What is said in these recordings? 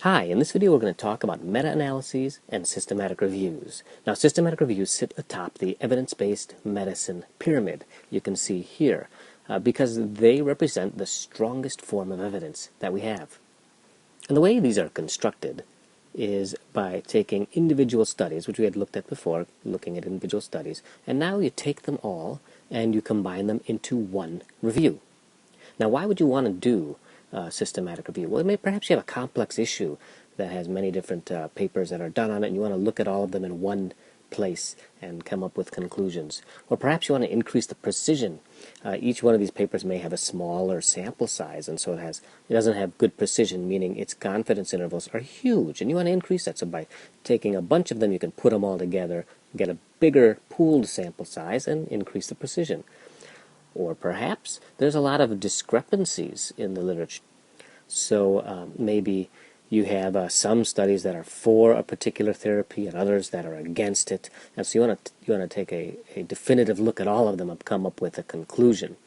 Hi, in this video we're going to talk about meta-analyses and systematic reviews. Now, systematic reviews sit atop the evidence-based medicine pyramid you can see here because they represent the strongest form of evidence that we have. And the way these are constructed is by taking individual studies, which we had looked at before, looking at individual studies, and now you take them all and you combine them into one review. Now, why would you want to do systematic review? Well, perhaps you have a complex issue that has many different papers that are done on it, and you want to look at all of them in one place and come up with conclusions. Or perhaps you want to increase the precision. Each one of these papers may have a smaller sample size, and so it doesn't have good precision, meaning its confidence intervals are huge, and you want to increase that. So by taking a bunch of them, you can put them all together, get a bigger pooled sample size, and increase the precision. Or perhaps there's a lot of discrepancies in the literature. So maybe you have some studies that are for a particular therapy and others that are against it. And so you want to take a definitive look at all of them and come up with a conclusion.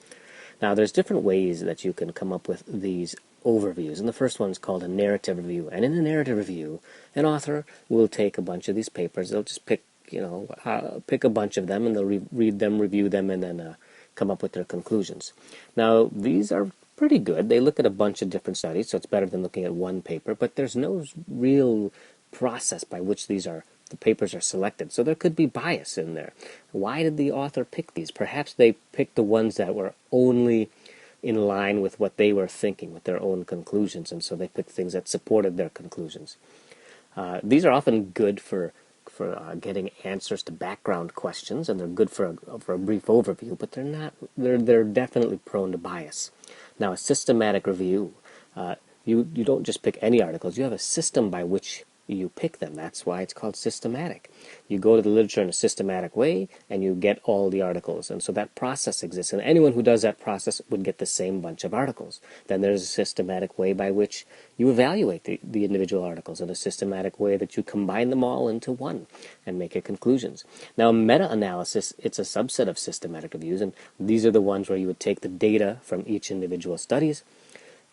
Now, there's different ways that you can come up with these overviews. And the first one is called a narrative review. And in a narrative review, an author will take a bunch of these papers. They'll just pick a bunch of them, and they'll read them, review them, and then come up with their conclusions. Now, these are pretty good. They look at a bunch of different studies, so it's better than looking at one paper, but there's no real process by which the papers are selected, so there could be bias in there. Why did the author pick these? Perhaps they picked the ones that were only in line with what they were thinking, with their own conclusions, and so they picked things that supported their conclusions. These are often good for getting answers to background questions, and they're good for a brief overview, but they're definitely prone to bias. Now, a systematic review, you don't just pick any articles. You have a system by which you pick them. That's why it's called systematic. You go to the literature in a systematic way, and you get all the articles. And so that process exists. And anyone who does that process would get the same bunch of articles. Then there's a systematic way by which you evaluate the individual articles, and a systematic way that you combine them all into one and make your conclusions. Now, meta-analysis, it's a subset of systematic reviews, and these are the ones where you would take the data from each individual studies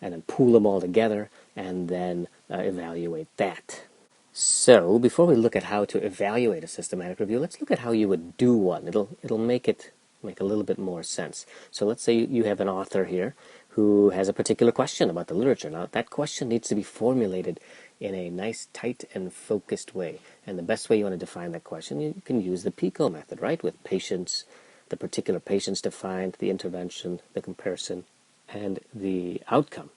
and then pool them all together and then evaluate that. So, before we look at how to evaluate a systematic review, let's look at how you would do one. It'll make a little bit more sense. So let's say you have an author here who has a particular question about the literature. Now, that question needs to be formulated in a nice, tight, and focused way. And the best way you want to define that question, you can use the PICO method, right? With patients, the particular patients defined, the intervention, the comparison, and the outcome.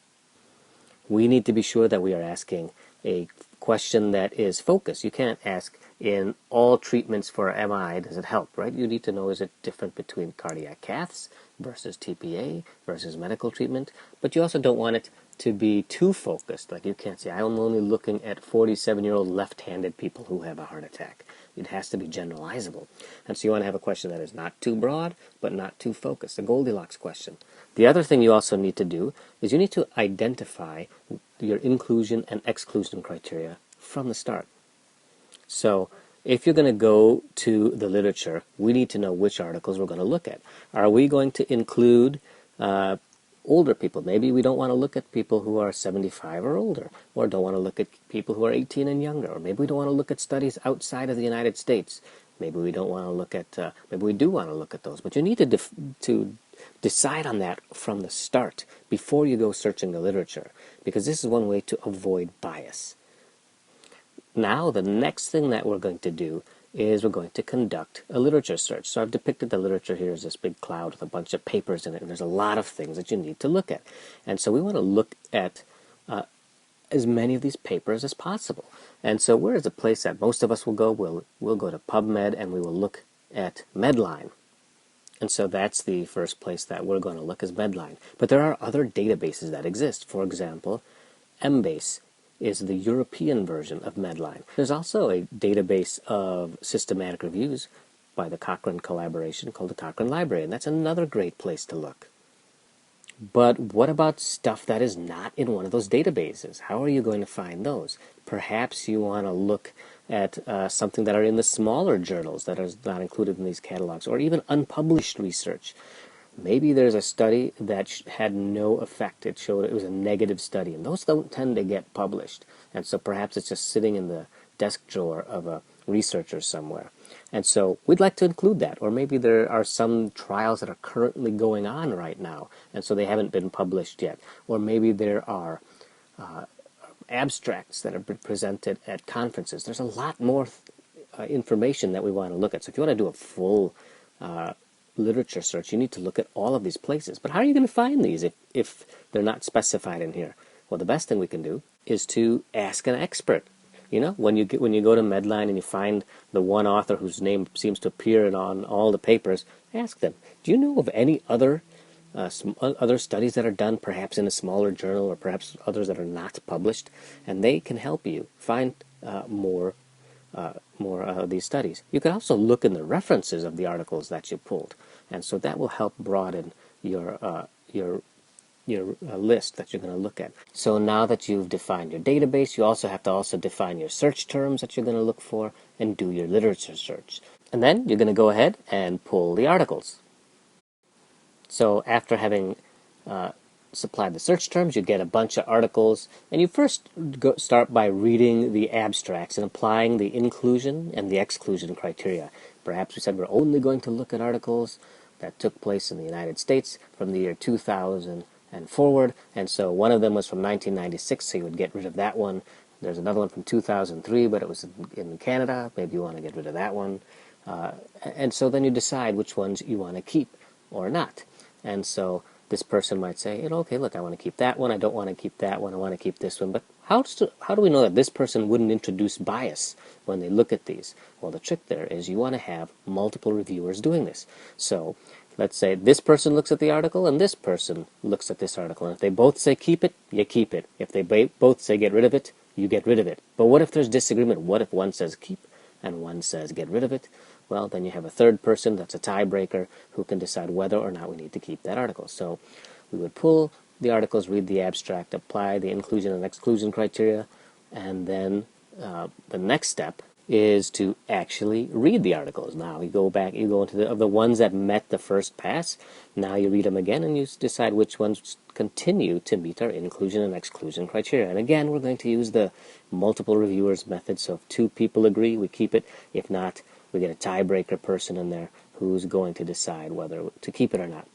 We need to be sure that we are asking a question that is focused. You can't ask, in all treatments for MI, does it help, right? You need to know, is it different between cardiac caths versus TPA versus medical treatment? But you also don't want it to be too focused. Like, you can't say, I'm only looking at 47-year-old left-handed people who have a heart attack. It has to be generalizable. And so you want to have a question that is not too broad, but not too focused, a Goldilocks question. The other thing you also need to do is you need to identify your inclusion and exclusion criteria from the start. So if you're going to go to the literature, we need to know which articles we're going to look at. Are we going to include older people? Maybe we don't want to look at people who are 75 or older, or don't want to look at people who are 18 and younger, or maybe we don't want to look at studies outside of the United States. Maybe we don't want to look at, maybe we do want to look at those. But you need to decide on that from the start before you go searching the literature, because this is one way to avoid bias. Now, the next thing that we're going to do is we're going to conduct a literature search. So I've depicted the literature here as this big cloud with a bunch of papers in it, and there's a lot of things that you need to look at. And so we want to look at as many of these papers as possible. And so where is the place that most of us will go? We'll go to PubMed, and we will look at Medline. And so that's the first place that we're going to look, is Medline. But there are other databases that exist. For example, Embase is the European version of Medline. There's also a database of systematic reviews by the Cochrane collaboration called the Cochrane Library, and that's another great place to look. But what about stuff that is not in one of those databases? How are you going to find those? Perhaps you want to look at something that are in the smaller journals that is not included in these catalogs, or even unpublished research. Maybe there's a study that had no effect. It showed it was a negative study, and those don't tend to get published. And so perhaps it's just sitting in the desk drawer of a researcher somewhere. And so we'd like to include that. Or maybe there are some trials that are currently going on right now, and so they haven't been published yet. Or maybe there are abstracts that have been presented at conferences. There's a lot more information that we want to look at. So if you want to do a full literature search, you need to look at all of these places. But how are you going to find these if they're not specified in here? Well, the best thing we can do is to ask an expert. You know, when you go to Medline and you find the one author whose name seems to appear on all the papers, ask them, do you know of any other other studies that are done, perhaps in a smaller journal, or perhaps others that are not published? And they can help you find more of these studies. You can also look in the references of the articles that you pulled, and so that will help broaden your list that you're going to look at. So now that you've defined your database, you also have to define your search terms that you're going to look for and do your literature search. And then you're going to go ahead and pull the articles. So after having supplied the search terms, you get a bunch of articles, and you first start by reading the abstracts and applying the inclusion and the exclusion criteria. Perhaps we said we're only going to look at articles that took place in the United States from the year 2000 and forward, and so one of them was from 1996, so you would get rid of that one. There's another one from 2003, but it was in Canada. Maybe you want to get rid of that one. And so then you decide which ones you want to keep or not. And so this person might say, okay, look, I want to keep that one, I don't want to keep that one, I want to keep this one. But how do we know that this person wouldn't introduce bias when they look at these? Well, the trick there is you want to have multiple reviewers doing this. So let's say this person looks at the article and this person looks at this article. And if they both say keep it, you keep it. If they both say get rid of it, you get rid of it. But what if there's disagreement? What if one says keep and one says get rid of it? Well, then you have a third person that's a tiebreaker who can decide whether or not we need to keep that article. So we would pull the articles, read the abstract, apply the inclusion and exclusion criteria, and then the next step is to actually read the articles. Now you go into the ones that met the first pass. Now you read them again and you decide which ones continue to meet our inclusion and exclusion criteria. And again, we're going to use the multiple reviewers method. So if two people agree, we keep it. If not, we get a tiebreaker person in there who's going to decide whether to keep it or not.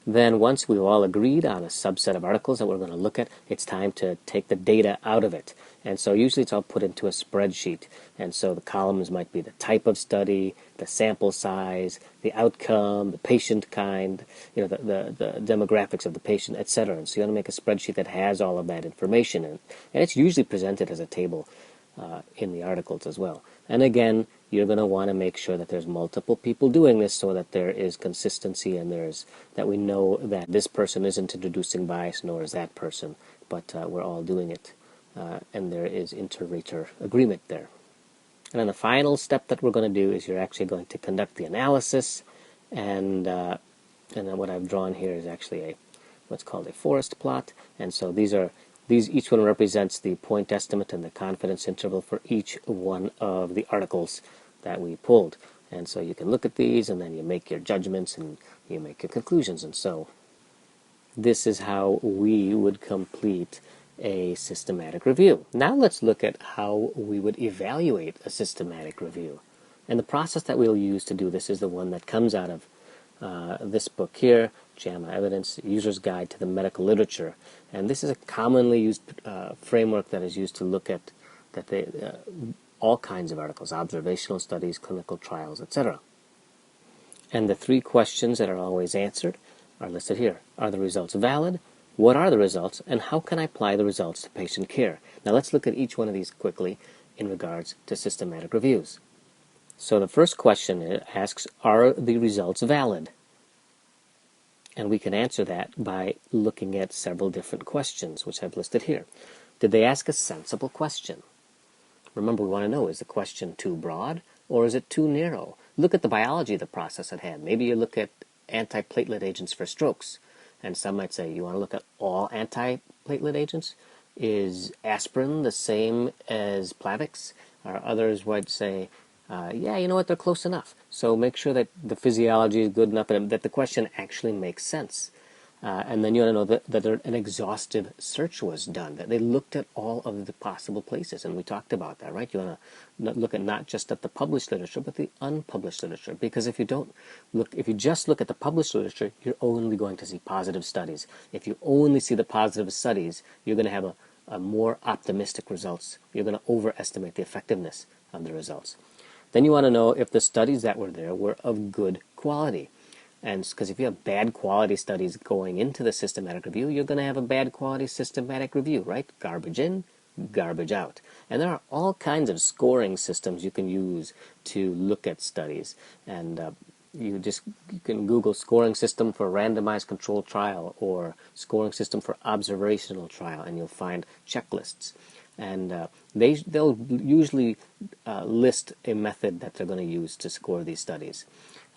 Then once we've all agreed on a subset of articles that we're going to look at, it's time to take the data out of it. And so usually it's all put into a spreadsheet. And so the columns might be the type of study, the sample size, the outcome, the patient kind, the demographics of the patient, etc. And so you want to make a spreadsheet that has all of that information in it. And it's usually presented as a table in the articles as well. And again, you're going to want to make sure that there's multiple people doing this so that there is consistency and that we know that this person isn't introducing bias, nor is that person, but we're all doing it, and there is inter-rater agreement there. And then the final step that we're going to do is you're actually going to conduct the analysis, and then what I've drawn here is actually what's called a forest plot, and so each one represents the point estimate and the confidence interval for each one of the articles that we pulled. And so you can look at these and then you make your judgments and you make your conclusions. And so this is how we would complete a systematic review. Now let's look at how we would evaluate a systematic review. And the process that we'll use to do this is the one that comes out of this book here, JAMA Evidence, User's Guide to the Medical Literature. And this is a commonly used framework that is used to look at all kinds of articles, observational studies, clinical trials, etc. And the three questions that are always answered are listed here. Are the results valid? What are the results? And how can I apply the results to patient care? Now let's look at each one of these quickly in regards to systematic reviews. So the first question asks, are the results valid? And we can answer that by looking at several different questions, which I've listed here. Did they ask a sensible question? Remember, we want to know, is the question too broad or is it too narrow? Look at the biology of the process at hand. Maybe you look at antiplatelet agents for strokes, and some might say, you want to look at all antiplatelet agents? Is aspirin the same as Plavix? Or others might say, yeah, you know what, they're close enough. So make sure that the physiology is good enough and that the question actually makes sense. And then you want to know that an exhaustive search was done, that they looked at all of the possible places, and we talked about that, right? You want to look at not just at the published literature, but the unpublished literature, because if you just look at the published literature, you're only going to see positive studies. If you only see the positive studies, you're going to have a more optimistic results. You're going to overestimate the effectiveness of the results. Then you want to know if the studies that were there were of good quality. And because if you have bad quality studies going into the systematic review, you're going to have a bad quality systematic review, right? Garbage in, garbage out. And there are all kinds of scoring systems you can use to look at studies. And you can Google scoring system for randomized controlled trial or scoring system for observational trial, and you'll find checklists. And they'll usually list a method that they're going to use to score these studies.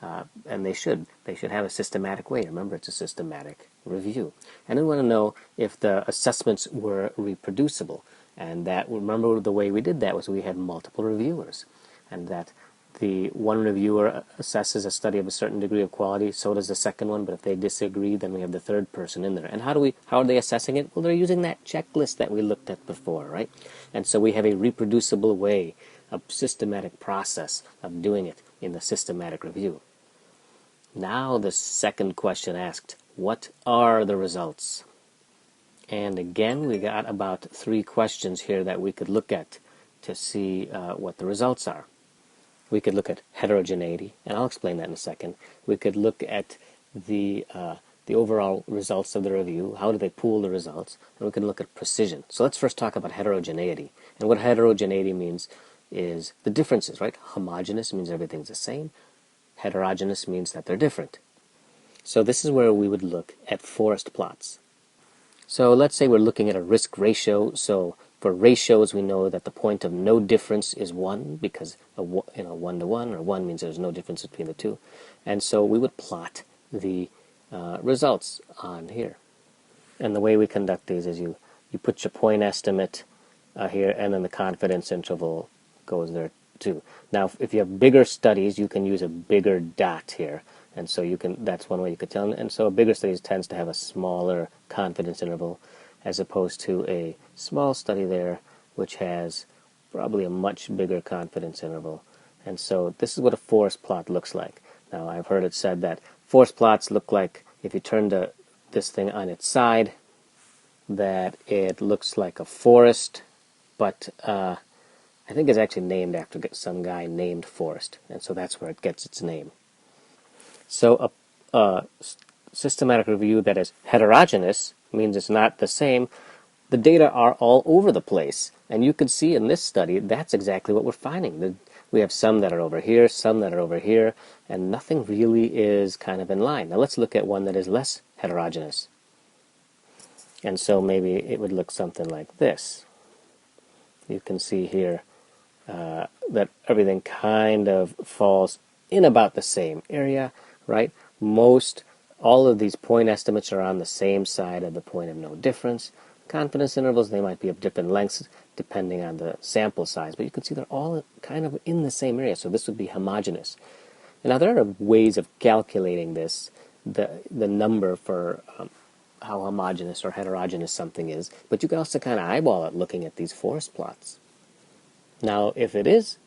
And they should have a systematic way. Remember, it's a systematic review. And we want to know if the assessments were reproducible. And that, remember, the way we did that was we had multiple reviewers. And that the one reviewer assesses a study of a certain degree of quality, so does the second one, but if they disagree, then we have the third person in there. And how are they assessing it? Well, they're using that checklist that we looked at before, right? And so we have a reproducible way, a systematic process of doing it in the systematic review. Now the second question asked, what are the results? And again, we got about 3 questions here that we could look at to see what the results are. We could look at heterogeneity, and I'll explain that in a second. We could look at the overall results of the review, how do they pool the results, and we can look at precision. So let's first talk about heterogeneity. And what heterogeneity means is the differences, right? Homogeneous means everything's the same. Heterogeneous means that they're different. So this is where we would look at forest plots. So let's say we're looking at a risk ratio. So for ratios, we know that the point of no difference is 1 because 1 to 1, or 1 means there's no difference between the two. And so we would plot the results on here. And the way we conduct these is you put your point estimate here, and then the confidence interval goes there too. Now, if you have bigger studies, you can use a bigger dot here, and so that's one way you could tell. And so a bigger study tends to have a smaller confidence interval, as opposed to a small study there, which has probably a much bigger confidence interval. And so this is what a forest plot looks like. Now, I've heard it said that forest plots look like, if you turn this thing on its side, that it looks like a forest, but I think it's actually named after some guy named Forrest, and so that's where it gets its name. So a systematic review that is heterogeneous means it's not the same. The data are all over the place, and you can see in this study that's exactly what we're finding. We have some that are over here, some that are over here, and nothing really is kind of in line. Now let's look at one that is less heterogeneous. And so maybe it would look something like this. You can see here that everything kind of falls in about the same area, right? All of these point estimates are on the same side of the point of no difference. Confidence intervals, they might be of different lengths depending on the sample size, but you can see they're all kind of in the same area, so this would be homogeneous. And now there are ways of calculating this, the number for how homogeneous or heterogeneous something is, but you can also kind of eyeball it looking at these forest plots. Now, if there is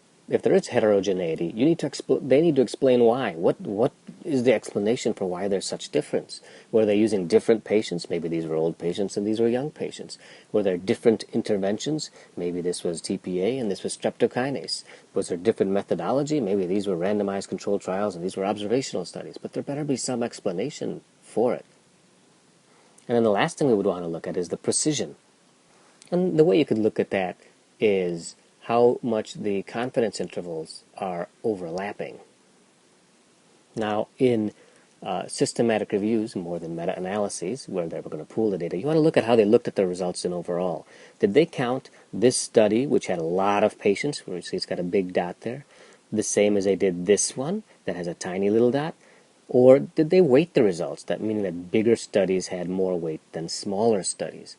heterogeneity, they need to explain why. What is the explanation for why there's such difference? Were they using different patients? Maybe these were old patients and these were young patients. Were there different interventions? Maybe this was TPA and this was streptokinase. Was there different methodology? Maybe these were randomized controlled trials and these were observational studies. But there better be some explanation for it. And then the last thing we would want to look at is the precision. And the way you could look at that is how much the confidence intervals are overlapping. Now, in systematic reviews, more than meta-analyses, where they were going to pool the data, you want to look at how they looked at the results in overall. Did they count this study, which had a lot of patients, where you see it's got a big dot there, the same as they did this one, that has a tiny little dot? Or did they weight the results, that meaning that bigger studies had more weight than smaller studies?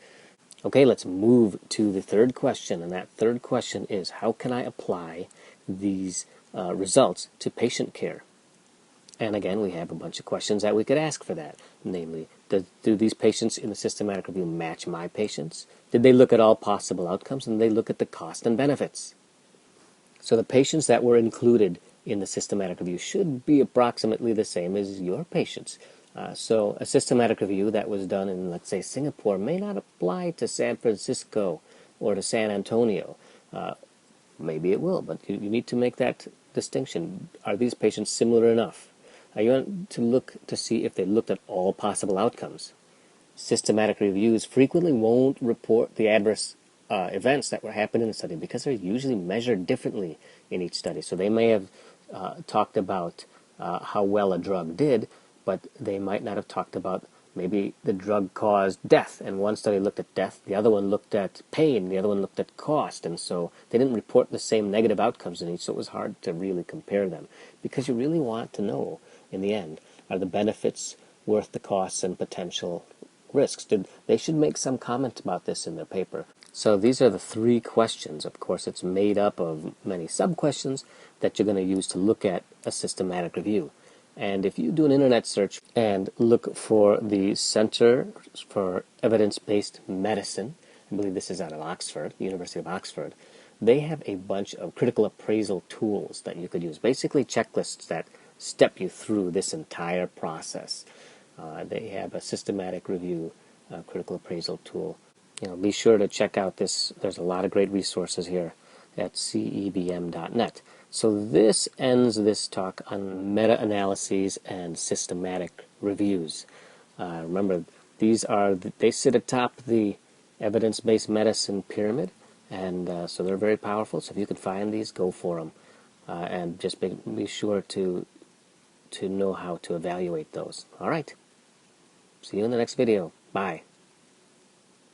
Okay, let's move to the third question, and that third question is, how can I apply these results to patient care. And again, we have a bunch of questions that we could ask for that. Namely, do these patients in the systematic review match my patients? Did they look at all possible outcomes, and did they look at the cost and benefits? So the patients that were included in the systematic review should be approximately the same as your patients. So a systematic review that was done in, let's say, Singapore may not apply to San Francisco or to San Antonio. Maybe it will, but you need to make that distinction. Are these patients similar enough? You want to look to see if they looked at all possible outcomes. Systematic reviews frequently won't report the adverse events that were happening in the study because they're usually measured differently in each study. So they may have talked about how well a drug did, but they might not have talked about maybe the drug caused death, and one study looked at death, the other one looked at pain, the other one looked at cost, and so they didn't report the same negative outcomes in each, so it was hard to really compare them, because you really want to know, in the end, are the benefits worth the costs and potential risks? They should make some comment about this in their paper. So these are the 3 questions. Of course, it's made up of many sub-questions that you're going to use to look at a systematic review. And if you do an internet search and look for the Center for Evidence-Based Medicine, I believe this is out of Oxford, the University of Oxford, they have a bunch of critical appraisal tools that you could use, basically checklists that step you through this entire process. They have a systematic review critical appraisal tool. Be sure to check out this. There's a lot of great resources here at cebm.net. So this ends this talk on meta-analyses and systematic reviews. Remember, they sit atop the evidence-based medicine pyramid, and so they're very powerful. So if you can find these, go for them, and just be sure to know how to evaluate those. All right. See you in the next video. Bye.